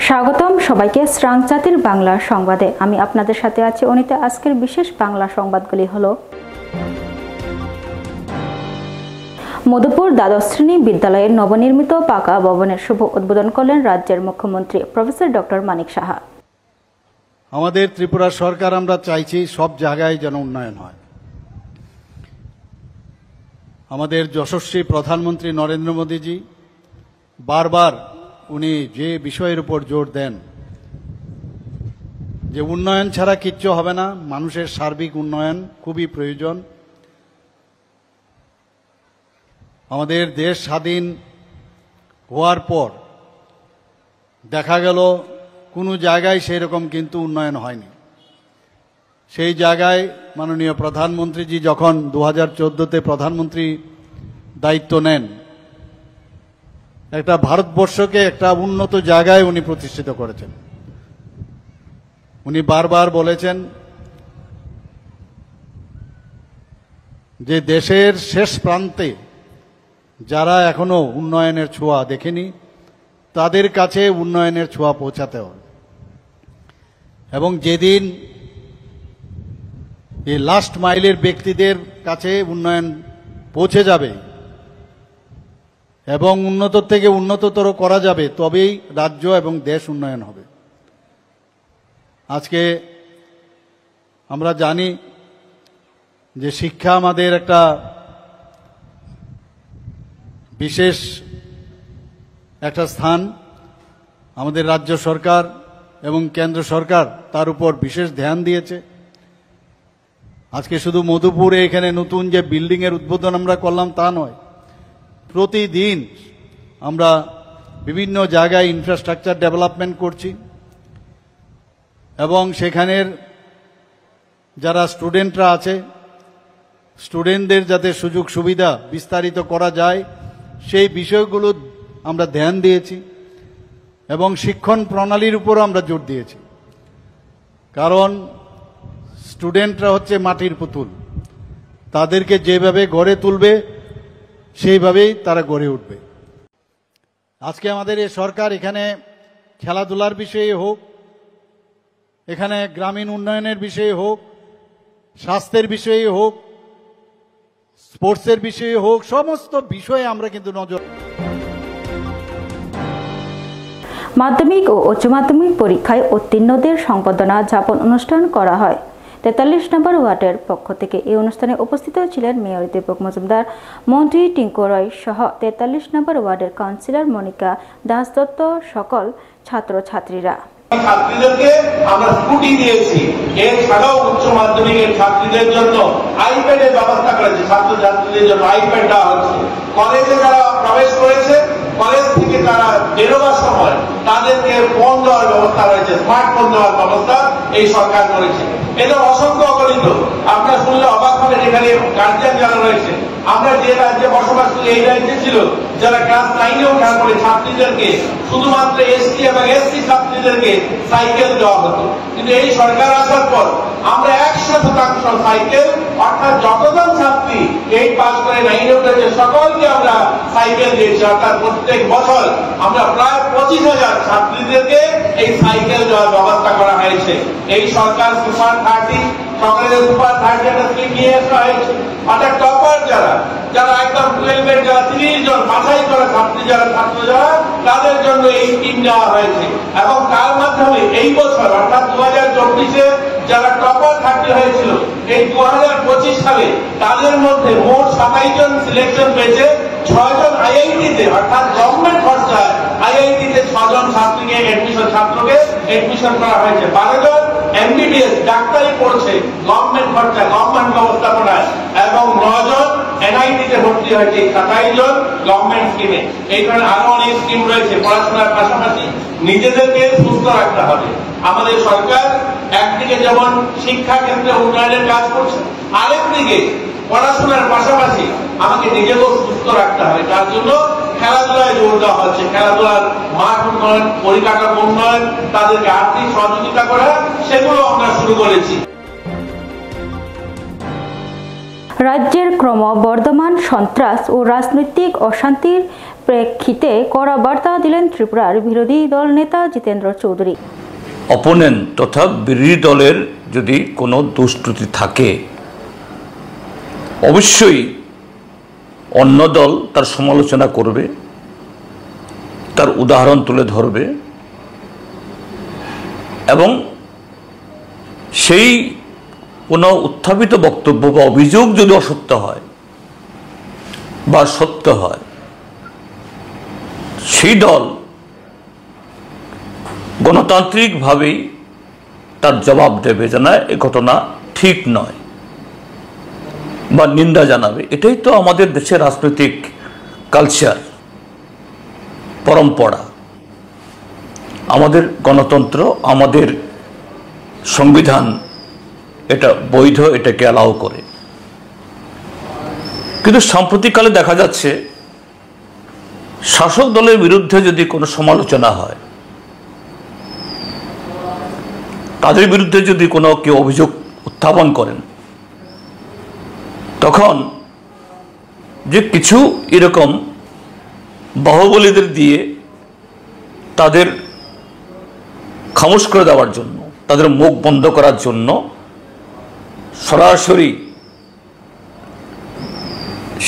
স্বাগতম সবাইকে শ্রাংচাতির বাংলা সংবাদে। আমি আপনাদের সাথে আছি অনিতা। আজকের বিশেষ বাংলা সংবাদগুলি হলো: মধুপুর দ্বাদশ শ্রেণী বিদ্যালয়ের নবনির্মিত পাকা ভবনের শুভ উদ্বোধন করলেন রাজ্যের মুখ্যমন্ত্রী প্রফেসর ডক্টর মানিক সাহা। আমাদের ত্রিপুরা সরকার আমরা চাইছি সব জায়গায় যেন উন্নয়ন হয়। আমাদের যশস্বী প্রধানমন্ত্রী নরেন্দ্র মোদীজি বারবার উনি যে বিষয়ের উপর জোর দেন যে উন্নয়ন ছাড়া কিচ্ছু হবে না, মানুষের সার্বিক উন্নয়ন খুবই প্রয়োজন। আমাদের দেশ স্বাধীন হওয়ার পর দেখা গেল কোনো জায়গায় সেই রকম কিন্তু উন্নয়ন হয়নি। সেই জায়গায় মাননীয় প্রধানমন্ত্রীজি যখন 2014-তে প্রধানমন্ত্রী দায়িত্ব নেন, একটা ভারতবর্ষকে একটা উন্নত জায়গায় উনি প্রতিষ্ঠিত করেছেন। উনি বারবার বলেছেন যে দেশের শেষ প্রান্তে যারা এখনো উন্নয়নের ছোঁয়া দেখেনি তাদের কাছে উন্নয়নের ছোঁয়া পৌঁছাতে হবে। এবং যেদিন এই লাস্ট মাইলের ব্যক্তিদের কাছে উন্নয়ন পৌঁছে যাবে এবং উন্নত থেকে উন্নততর করা যাবে, তবেই রাজ্য এবং দেশ উন্নয়ন হবে। আজকে আমরা জানি যে শিক্ষা আমাদের একটা বিশেষ একটা স্থান। আমাদের রাজ্য সরকার এবং কেন্দ্র সরকার তার উপর বিশেষ ধ্যান দিয়েছে। আজকে শুধু মধুপুরে এখানে নতুন যে বিল্ডিংয়ের উদ্বোধন আমরা করলাম তা নয়, প্রতিদিন আমরা বিভিন্ন জায়গায় ইনফ্রাস্ট্রাকচার ডেভেলপমেন্ট করছি এবং সেখানের যারা স্টুডেন্টরা আছে স্টুডেন্টদের যাতে সুযোগ সুবিধা বিস্তারিত করা যায় সেই বিষয়গুলো আমরা ধ্যান দিয়েছি এবং শিক্ষণ প্রণালীর উপরও আমরা জোর দিয়েছি। কারণ স্টুডেন্টরা হচ্ছে মাটির পুতুল, তাদেরকে যেভাবে গড়ে তুলবে সেইভাবেই তারা গড়ে উঠবে। আজকে আমাদের এই সরকার এখানে খেলাধুলার বিষয়ে হোক, এখানে গ্রামীণ উন্নয়নের বিষয়ে হোক, স্বাস্থ্যের বিষয়ে হোক, স্পোর্টসের বিষয়ে হোক, সমস্ত বিষয়ে আমরা কিন্তু নজর। মাধ্যমিক ও উচ্চ মাধ্যমিক পরীক্ষায় উত্তীর্ণদের সংবর্ধনা জ্ঞাপন অনুষ্ঠান করা হয়। 43 নম্বর ওয়ার্ডের পক্ষ থেকে এই অনুষ্ঠানে উপস্থিত ছিলেন মেয়র দীপক মজুমদার, মন্ত্রী টিঙ্কু রয় সহ 43 নম্বর ওয়ার্ডের কাউন্সিলর মনিকা দাস দত্ত, সকল ছাত্রছাত্রীরা। ছাত্রীদেরকে আমরা স্কুটি দিয়েছি, এছাড়াও উচ্চ মাধ্যমিকের ছাত্রীদের জন্য আইপ্যাডের ব্যবস্থা করেছে। ছাত্রছাত্রীদের জন্য আইপ্যাড দেওয়া হচ্ছে। কলেজে যারা প্রবেশ করেছে, কলেজ থেকে তারা বেরোবার সময় তাদেরকে ফোন দেওয়ার ব্যবস্থা রয়েছে, স্মার্টফোন দেওয়ার ব্যবস্থা এই সরকার করেছে। এটা অসংখ্য অগণিত। আপনারা শুনলে অবাক হবেন, এখানে গার্জিয়ান যারা রয়েছে, আমরা যে রাজ্যে বসবাস করি এই রাজ্যে ছিল যারা ক্লাস 9-এ ওঠার পরে ছাত্রীদেরকে শুধুমাত্র এসটি এবং এসসি ছাত্রীদেরকে সাইকেল দেওয়া হতো। কিন্তু এই সরকার আসার পর আমরা 100% সাইকেল, অর্থাৎ যতজন ছাত্রী 8 পাস করে 9-এ উঠেছে সকলকে আমরা সাইকেল দিয়েছি। অর্থাৎ প্রত্যেক বছর আমরা প্রায় 25,000 ছাত্রীদেরকে এই সাইকেল দেওয়ার ব্যবস্থা করা হয়েছে। এই সরকার সুপার 30 সকলের সুপার 30 একটা স্কিম নিয়ে আসা হয়েছে। অর্থাৎ টপার যারা একদম 12-এর যারা 30 জন বাছাই করা ছাত্রী যারা ছাত্র যারা তাদের জন্য এই স্কিম দেওয়া হয়েছে। এবং তার মাধ্যমে এই বছর অর্থাৎ 2024-এ যারা টপার 30 হয়েছিল, এই 2025 সালে তাদের মধ্যে মোট 27 জন সিলেকশন পেয়েছে। 6 জন আইআইটিতে অর্থাৎ গভর্নমেন্ট খরচায় আইআইটিতে 6 জন ছাত্রকে এডমিশন করা হয়েছে। 12 জন এমবিবিএস ডাক্তারি পড়ছে গভর্নমেন্ট খরচা, গভর্নমেন্ট ব্যবস্থাপনায়, এবং 9 জন এনআইটিতে ভর্তি হয়েছে। 27 জন গভর্নমেন্ট স্কিমে। এই ধরনের আরো অনেক স্কিম রয়েছে। পড়াশোনার পাশাপাশি নিজেদেরকে সুস্থ রাখতে হবে। আমাদের সরকার একদিকে যেমন শিক্ষা ক্ষেত্রে উন্নয়নের কাজ করছে, আরেকদিকে পড়াশোনার পাশাপাশি আমাকে নিজেকেও সুস্থ রাখতে হবে। তার জন্য খেলাধুলায় জোর দেওয়া হচ্ছে। খেলাধুলার মাঠ উন্নয়ন, পরিকাঠামো উন্নয়ন, তাদেরকে আর্থিক সহযোগিতা করা, সেগুলো আমরা শুরু করেছি। রাজ্যের ক্রমবর্ধমান সন্ত্রাস ও রাজনৈতিক অশান্তির প্রেক্ষিতে কড়া বার্তা দিলেন ত্রিপুরার বিরোধী দল নেতা জিতেন্দ্র চৌধুরী। অপোনেন্ট তথা বিরোধী দলের যদি কোনো দুষ্কৃতি থাকে অবশ্যই অন্য দল তার সমালোচনা করবে, তার উদাহরণ তুলে ধরবে এবং সেই কোনো উত্থাপিত বক্তব্য বা অভিযোগ যদি অসত্য হয় বা সত্য হয় সেই দল গণতান্ত্রিকভাবেই তার জবাব দেবে যে না এ ঘটনা ঠিক নয় বা নিন্দা জানাবে। এটাই তো আমাদের দেশের রাজনৈতিক কালচার, পরম্পরা। আমাদের গণতন্ত্র, আমাদের সংবিধান এটা বৈধ, এটাকে অ্যালাউ করে। কিন্তু সাম্প্রতিককালে দেখা যাচ্ছে শাসক দলের বিরুদ্ধে যদি কোনো সমালোচনা হয়, তাদের বিরুদ্ধে যদি কোনো কেউ অভিযোগ উত্থাপন করেন, তখন যে কিছু এরকম বাহুবলীদের দিয়ে তাদের খামোশ করে দেওয়ার জন্য, তাদের মুখ বন্ধ করার জন্য সরাসরি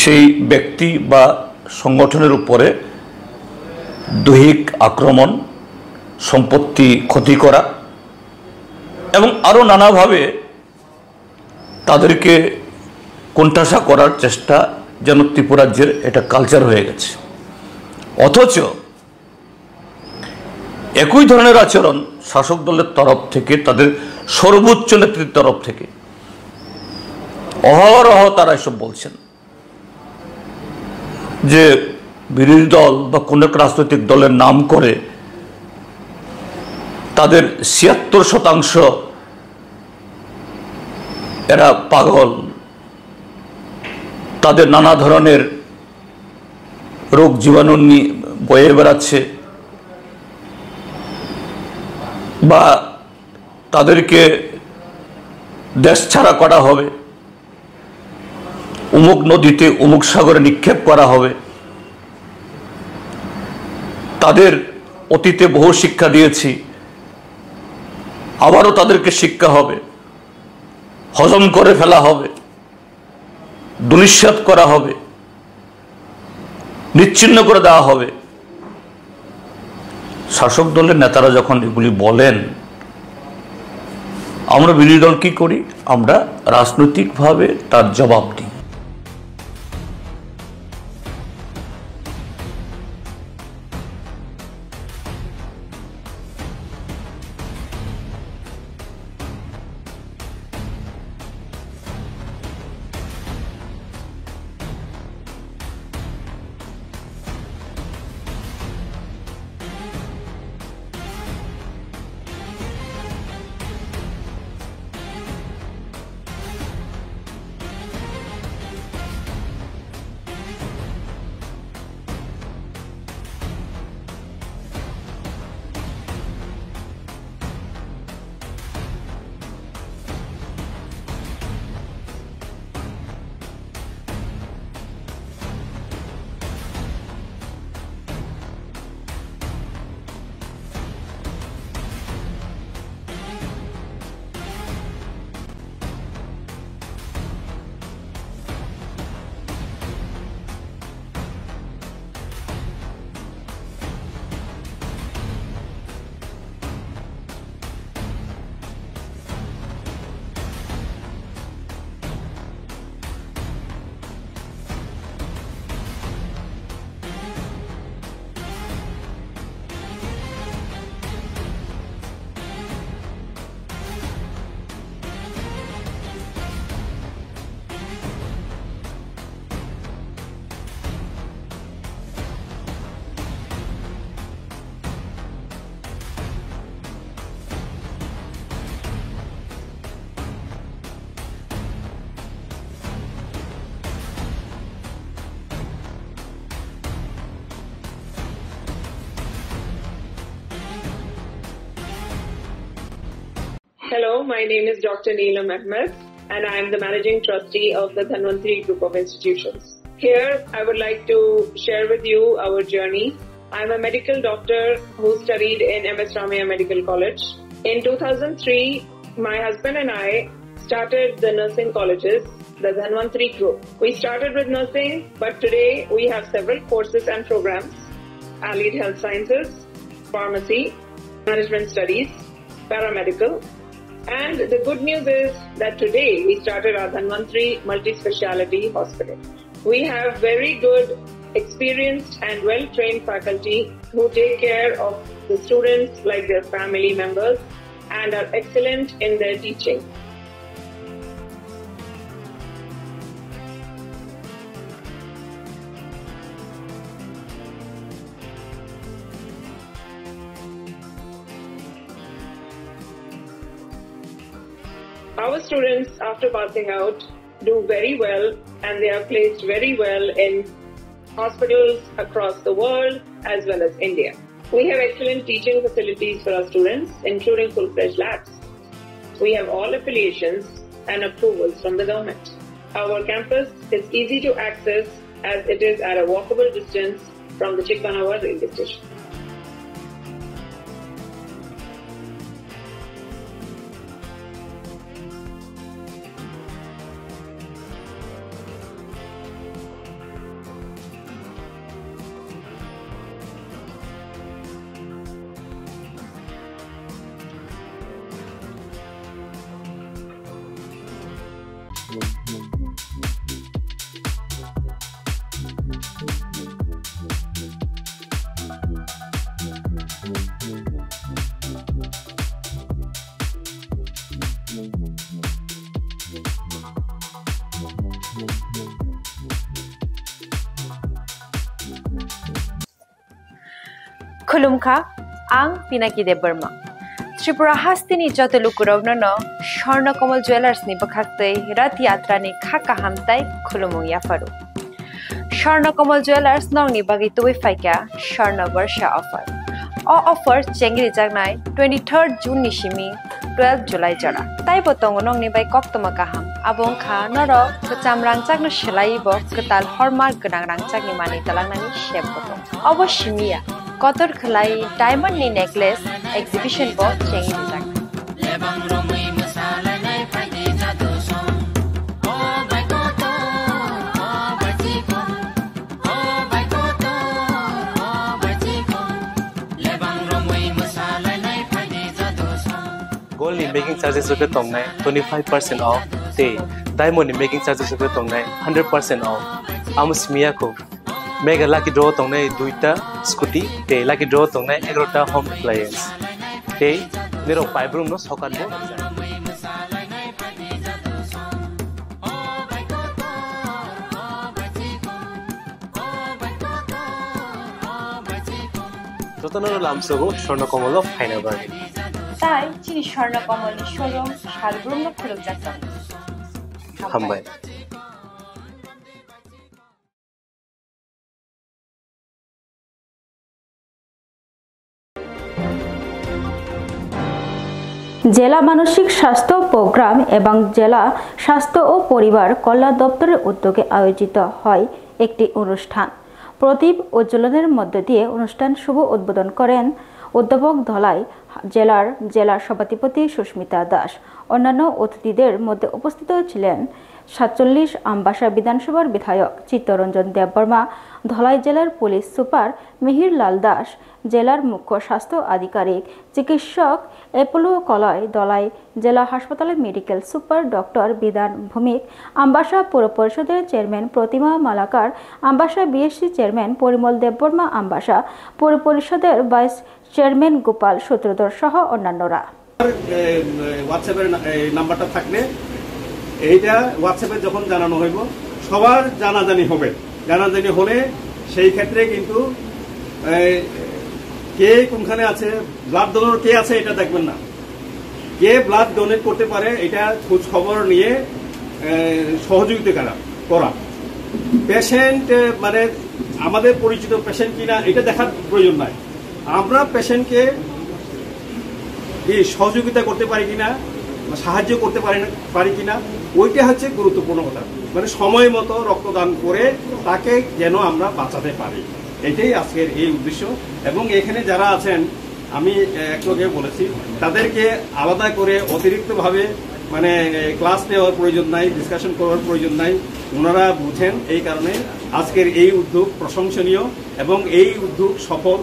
সেই ব্যক্তি বা সংগঠনের উপরে দৈহিক আক্রমণ, সম্পত্তি ক্ষতি করা এবং আরও নানাভাবে তাদেরকে কোণঠাসা করার চেষ্টা যেন ত্রিপুরা রাজ্যের এটা কালচার হয়ে গেছে। অথচ একই ধরনের আচরণ শাসক দলের তরফ থেকে, তাদের সর্বোচ্চ নেতৃত্বের তরফ থেকে অহরহ তারা এসব বলছেন যে বিরোধী দল বা কোন এক রাজনৈতিক দলের নাম করে তাদের ৭৬% এরা পাগল, তাদের নানা ধরনের রোগ জীবাণু নিয়ে বয়ে বেড়াচ্ছে বা তাদেরকে দেশ ছাড়া করা হবে, অমুক নদীতে অমুক সাগরে নিক্ষেপ করা হবে। তাদের অতীতে বহু শিক্ষা দিয়েছি, আবারও তাদেরকে শিক্ষা হবে, হজম করে ফেলা হবে, দুনিশ্বাত করা হবে, নিচ্ছিন্ন করে দেওয়া হবে। শাসক দলের নেতারা যখন এগুলি বলেন, আমরা বিরোধী দল কি করি? আমরা রাজনৈতিকভাবে তার জবাব দিই। Hello, my name is Dr. Neelam Ahmed and I am the Managing Trustee of the Dhanvantri Group of Institutions. Here, I would like to share with you our journey. I'm a medical doctor who studied in MS Ramaiah Medical College. In 2003, my husband and I started the nursing colleges, the Dhanvantri group. We started with nursing, but today we have several courses and programs: allied health sciences, pharmacy, management studies, paramedical. And the good news is that today we started our Dhanvantri multi-speciality hospital. We have very good, experienced and well-trained faculty who take care of the students like their family members and are excellent in their teaching. Our students, after passing out, do very well, and they are placed very well in hospitals across the world as well as India. We have excellent teaching facilities for our students, including full-fledged labs. We have all affiliations and approvals from the government. Our campus is easy to access as it is at a walkable distance from the Chikpanawar railway station. Khulumkha, ang Pinaki de Burma. Tripura Hastini Jotalukurovno no, Sharna Komal Jewelers ni Bakakte, Rat Yatra ni Kaka Hamtai, Khulumung Yafaru. Sharna Komal Jewelers no ni Bagitui Faika, Sharna Varsha offer. All offers Chengri Jagnai, 23rd June Nishimi, 12th July Jara. Tai Botong nong ni by Koktomakaham, Abong Kha, Noro, Katam Rangchak no Shilaibo, Katal Hormar Ganang Rangchak ni Mani Talangani Shepotong. Abo Shimia. Kotor Khalai Diamond ni Necklace Exhibition Bo Chengi Jang. Gold ni making charges of tong nai 25% off. Te diamond ni making charges of tong nai 100% off. Amus miyako. Mega lucky draw tong nai duita scooty te lucky draw tong nai 11ta home appliance te nero paibrum no sokan bo Totono lamso go Sharna Komal of Hainabar Tai chini Sharna Komal ni showroom Shalbrum no khuluk jakta Hambai জেলা মানসিক স্বাস্থ্য programme এবং জেলা স্বাস্থ্য ও পরিবার কল্যাণ দপ্তরের উদ্যোগে আয়োজিত হয় একটি অনুষ্ঠান। প্রদীপ উজ্জ্বলনের মধ্য দিয়ে অনুষ্ঠান শুভ উদ্বোধন করেন অধ্যাপক ধলাই জেলা সভাধিপতি সুস্মিতা দাস। অন্যান্য অতিথিদের মধ্যে উপস্থিত ছিলেন ৪৭ আমবাসা বিধানসভার বিধায়ক চিত্তরঞ্জন দেববর্মা, ধলাই জেলার পুলিশ সুপার মিহির লাল দাস, জেলার মুখ্য স্বাস্থ্য আধিকারিক চিকিৎসক এপোলো কলয়, ধলাই জেলা হাসপাতালের মেডিকেল সুপার ডক্টর বিধান ভৌমিক, আমবাসা পৌর পরিষদের চেয়ারম্যান প্রতিমা মালাকার, আমবাসা বিএসসি চেয়ারম্যান পরিমল দেববর্মা, আমবাসা পৌর পরিষদের ভাইস চেয়ারম্যান গোপাল সূত্রধর সহ অন্যান্যরা। হোয়াটসঅ্যাপের নাম্বারটা থাকলে এইটা হোয়াটসঅ্যাপে যখন জানানো হইব সবার জানাজানি হবে। জানাজানি হলে সেই ক্ষেত্রে কিন্তু কে কোনখানে আছে, ব্লাড ডোনর কে আছে এটা দেখবেন না, কে ব্লাড ডোনেট করতে পারে এটা খোঁজ খবর নিয়ে সহযোগিতা করা। পেশেন্ট মানে আমাদের পরিচিত পেশেন্ট কিনা এটা দেখার প্রয়োজন নাই, আমরা পেশেন্টকে সহযোগিতা করতে পারি কিনা, সাহায্য করতে পারি কিনা ওইটা হচ্ছে গুরুত্বপূর্ণ কথা, মানে সময় মতো রক্তদান করে তাকে যেন আমরা বাঁচাতে পারি, এটাই আজকের এই উদ্দেশ্য। এবং এখানে যারা আছেন আমি একটু আগে বলেছি, তাদেরকে আলাদা করে অতিরিক্তভাবে মানে ক্লাস নেওয়ার প্রয়োজন নাই, ডিসকাশন করার প্রয়োজন নাই, ওনারা বুঝেন। এই কারণে আজকের এই উদ্যোগ প্রশংসনীয় এবং এই উদ্যোগ সফল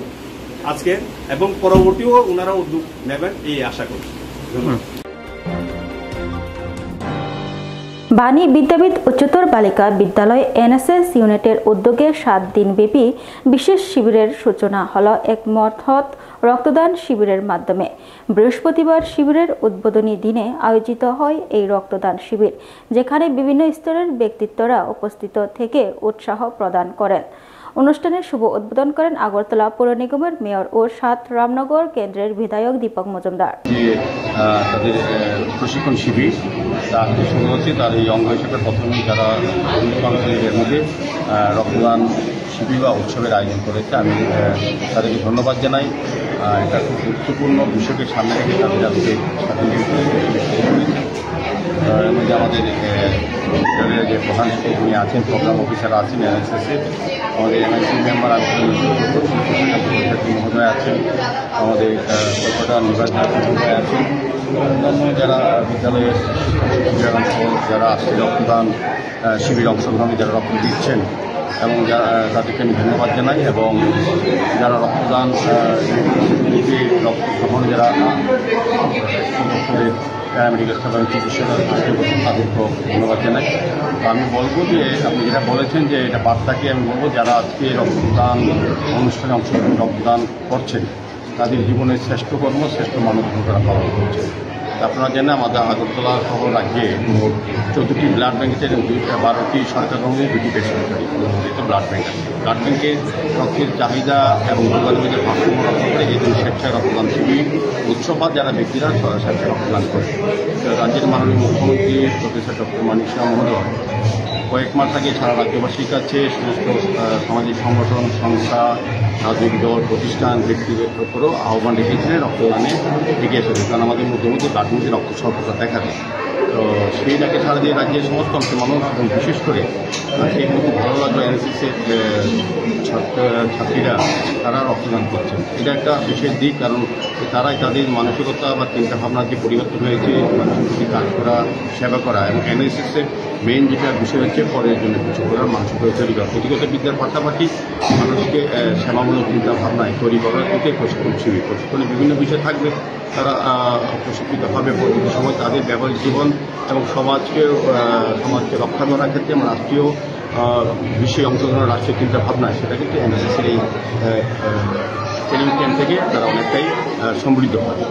আজকের, এবং পরবর্তীও ওনারা উদ্যোগ নেবেন এই আশা করি। ধন্যবাদ। বাণী বিদ্যাপীঠ উচ্চতর বালিকা বিদ্যালয় এনএসএস ইউনিটের উদ্যোগে 7 দিনব্যাপী বিশেষ শিবিরের সূচনা হল এক মহৎ রক্তদান শিবিরের মাধ্যমে। বৃহস্পতিবার শিবিরের উদ্বোধনী দিনে আয়োজিত হয় এই রক্তদান শিবির, যেখানে বিভিন্ন স্তরের ব্যক্তিত্বরা উপস্থিত থেকে উৎসাহ প্রদান করেন। অনুষ্ঠানের শুভ উদ্বোধন করেন আগরতলা পৌর নিগমের মেয়র ও 7 রামনগর কেন্দ্রের বিধায়ক দীপক মজুমদার। তাদের প্রশিক্ষণ শিবির তার যে শুরু হচ্ছে, তার এই অঙ্গ হিসেবে প্রথমেই যারা এর মধ্যে রক্তদান শিবির বা উৎসবের আয়োজন করেছে, আমি তাদেরকে ধন্যবাদ জানাই। এটা খুব গুরুত্বপূর্ণ বিষয়কে সামনে রেখে তাদের আজকে আমাদের যে প্রধান শিক্ষক উনি আছেন, প্রোগ্রাম অফিসার আছেন এনএসএসের, আমাদের এনআইসি মেম্বার আছেন, মহোদয় আছেন, আমাদের কলকাতা নির্বাচন মহোদয় আছেন, অন্যান্য যারা বিদ্যালয়ের যারা আসছে রক্তদান শিবির অংশগ্রহণে যারা রক্ত দিচ্ছেন, এবং তাদেরকে আমি ধন্যবাদ জানাই। এবং যারা রক্তদান রক্তগ্রহণে যারা প্যারামেডিক্যাল স্টাফ এবং চিকিৎসক তাদেরকেও ধন্যবাদ জানাই। তো আমি বলবো যে আপনি যেটা বলেছেন যে এটা বার্তাকে আমি বলবো, যারা আজকে রক্তদান অনুষ্ঠানে অংশগ্রহণ রক্তদান করছেন তাদের জীবনের শ্রেষ্ঠ কর্ম, শ্রেষ্ঠ মানবতা তারা পালন করছে। আপনারা জানেন আমাদের আগরতলা সহ রাজ্যে মোট 14টি ব্লাড ব্যাঙ্ক আছে এবং 12টি সরকার কর্মী, 2টি বেসরকারি অনুমোদিত ব্লাড ব্যাঙ্ক আছে। ব্লাড ব্যাঙ্কে রক্তের চাহিদা এবং যোগাযোগের ভারসাম্য রক্ষা করে এই দিন স্বেচ্ছায় রক্তদান শিবির উৎসবাদ যারা ব্যক্তিরা স্বেচ্ছায় রক্তদান করে। রাজ্যের মাননীয় মুখ্যমন্ত্রী প্রফেসর ডক্টর মানিক শাহ মহোদয় কয়েক মাস আগে সারা রাজ্যবাসীর কাছে সমস্ত সামাজিক সংগঠন, সংস্থা, রাজনৈতিক দল, প্রতিষ্ঠান, ব্যক্তিগত করেও আহ্বান রেখেছিলেন রক্তদানে এগিয়ে এসেছে, কারণ আমাদের মধ্যে প্রাথমিক রক্ত স্বল্পতা দেখা দেয়। তো সেই ডাকে সারা দিয়ে রাজ্যের সমস্ত অংশের মানুষ এবং বিশেষ করে এই খুব ভালো লাগলো এনএসএসের ছাত্রীরা তারা রক্তদান করছেন। এটা একটা বিশেষ দিক, কারণ তারাই তাদের মানসিকতা বা চিন্তাভাবনার যে পরিবর্তন হয়েছে, মানুষের কাজ করা, সেবা করা, এবং এনএসএসের মেইন যেটা বিষয় হচ্ছে পরের জন্য কিছু করার মানসিকতা তৈরি করা, পুঁথিগত বিদ্যার পাশাপাশি মানুষকে সেবামূলক চিন্তাভাবনায় তৈরি করার দিকে প্রশিক্ষণ শিবির। প্রশিক্ষণে বিভিন্ন বিষয় থাকবে, তারা প্রশিক্ষিত হবে পরবর্তী সময় তাদের ব্যবহারিক জীবন এবং সমাজকে রক্ষা করার ক্ষেত্রে এবং রাষ্ট্রীয় বিষয়ে অংশগ্রহণ, রাষ্ট্রীয় চিন্তা ভাবনা, সেটা কিন্তু এনএসএসের এই ট্রেনিং ক্যাম্প থেকে তারা অনেকটাই সমৃদ্ধ হয়।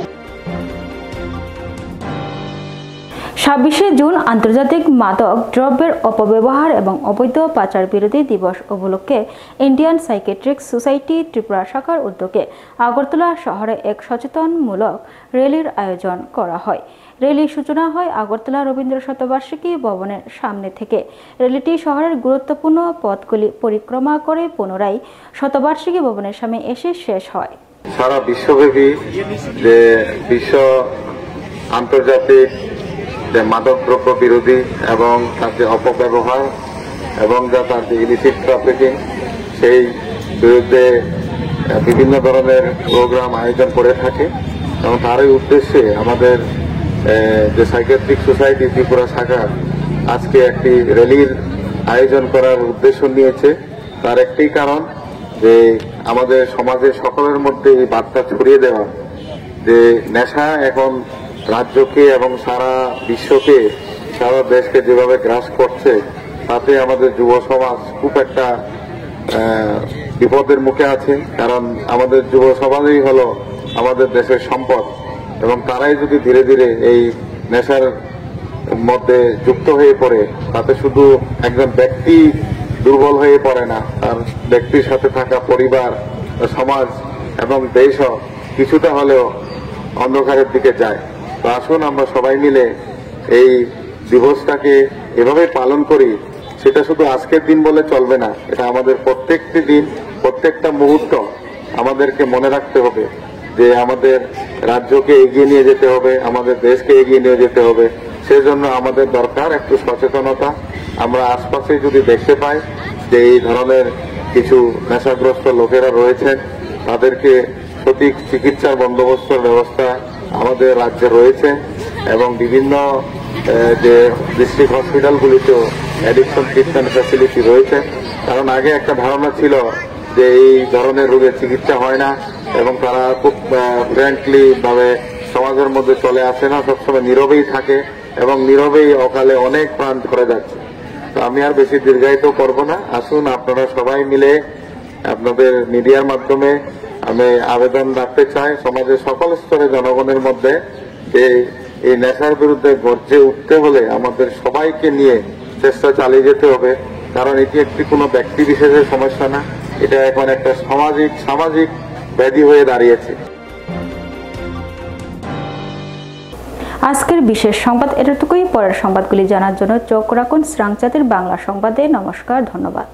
26শে জুন আন্তর্জাতিক মাদক দ্রব্যের অপব্যবহার এবং অবৈধ পাচার বিরোধী দিবস উপলক্ষে ইন্ডিয়ান সাইকেট্রিক সোসাইটি ত্রিপুরা শাখার উদ্যোগে আগরতলা শহরে এক সচেতনমূলক র্যালির আয়োজন করা হয়। র্যালির সূচনা হয় আগরতলা রবীন্দ্র শতবার্ষিকী ভবনের সামনে থেকে। র্যালিটি শহরের গুরুত্বপূর্ণ পথগুলি পরিক্রমা করে পুনরায় শতবার্ষিকী ভবনের সামনে এসে শেষ হয়। সারা বিশ্বব্যাপী যে বিশ্ব আন্তর্জাতিক যে মাদক দ্রব্য বিরোধী এবং তার যে অপব্যবহার এবং যা তার যে ইলিসিট ট্রাফিকিং, সেই বিরুদ্ধে বিভিন্ন ধরনের প্রোগ্রাম আয়োজন করে থাকে। এবং তারই উদ্দেশ্যে আমাদের যে সাইকিয়াট্রিক সোসাইটি ত্রিপুরা শাখা আজকে একটি র্যালির আয়োজন করার উদ্দেশ্য নিয়েছে। তার একটি কারণ যে আমাদের সমাজের সকলের মধ্যে এই বার্তা ছড়িয়ে দেওয়া যে নেশা এখন রাজ্যকে এবং সারা বিশ্বকে, সারা দেশকে যেভাবে গ্রাস করছে, তাতে আমাদের যুব সমাজ খুব একটা বিপদের মুখে আছে। কারণ আমাদের যুব সমাজই হলো আমাদের দেশের সম্পদ, এবং তারাই যদি ধীরে ধীরে এই নেশার মধ্যে যুক্ত হয়ে পড়ে, তাতে শুধু একজন ব্যক্তি দুর্বল হয়ে পড়ে না, তার ব্যক্তির সাথে থাকা পরিবার, সমাজ এবং দেশও কিছুটা হলেও অন্ধকারের দিকে যায়। তো আসুন আমরা সবাই মিলে এই দিবসটাকে এভাবে পালন করি। সেটা শুধু আজকের দিন বলে চলবে না, এটা আমাদের প্রত্যেকটি দিন, প্রত্যেকটা মুহূর্ত আমাদেরকে মনে রাখতে হবে যে আমাদের রাজ্যকে এগিয়ে নিয়ে যেতে হবে, আমাদের দেশকে এগিয়ে নিয়ে যেতে হবে, সেজন্য আমাদের দরকার একটু সচেতনতা। আমরা আশপাশে যদি দেখতে পাই যে এই ধরনের কিছু নেশাগ্রস্ত লোকেরা রয়েছেন, তাদেরকে সঠিক চিকিৎসার বন্দোবস্তের ব্যবস্থা আমাদের রাজ্যে রয়েছে এবং বিভিন্ন যে ডিস্ট্রিক্ট হসপিটালগুলিতেও অ্যাডিকশন ট্রিটমেন্ট ফ্যাসিলিটি রয়েছে। কারণ আগে একটা ধারণা ছিল যে এই ধরনের রোগের চিকিৎসা হয় না এবং তারা খুব ফ্র্যাঙ্কলি ভাবে সমাজের মধ্যে চলে আসে না, সবসময় নীরবেই থাকে এবং নীরবেই অকালে অনেক প্রাণ ধরে যাচ্ছে। তো আমি আর বেশি দীর্ঘায়িত করব না। আসুন আপনারা সবাই মিলে আপনাদের মিডিয়ার মাধ্যমে আমি আবেদন রাখতে চাই সমাজের সকল স্তরে জনগণের মধ্যে যে এই নেশার বিরুদ্ধে গর্জে উঠতে হলে আমাদের সবাইকে নিয়ে চেষ্টা চালিয়ে যেতে হবে। কারণ এটি একটি কোনো ব্যক্তি বিশেষের সমস্যা না, এটা এখন একটা সামাজিক ব্যাধি হয়ে দাঁড়িয়েছে। আজকের বিশেষ সংবাদ এতটুকুই। পরের সংবাদগুলি জানার জন্য চোখ রাখুন শ্রাংচাতের বাংলা সংবাদে। নমস্কার, ধন্যবাদ।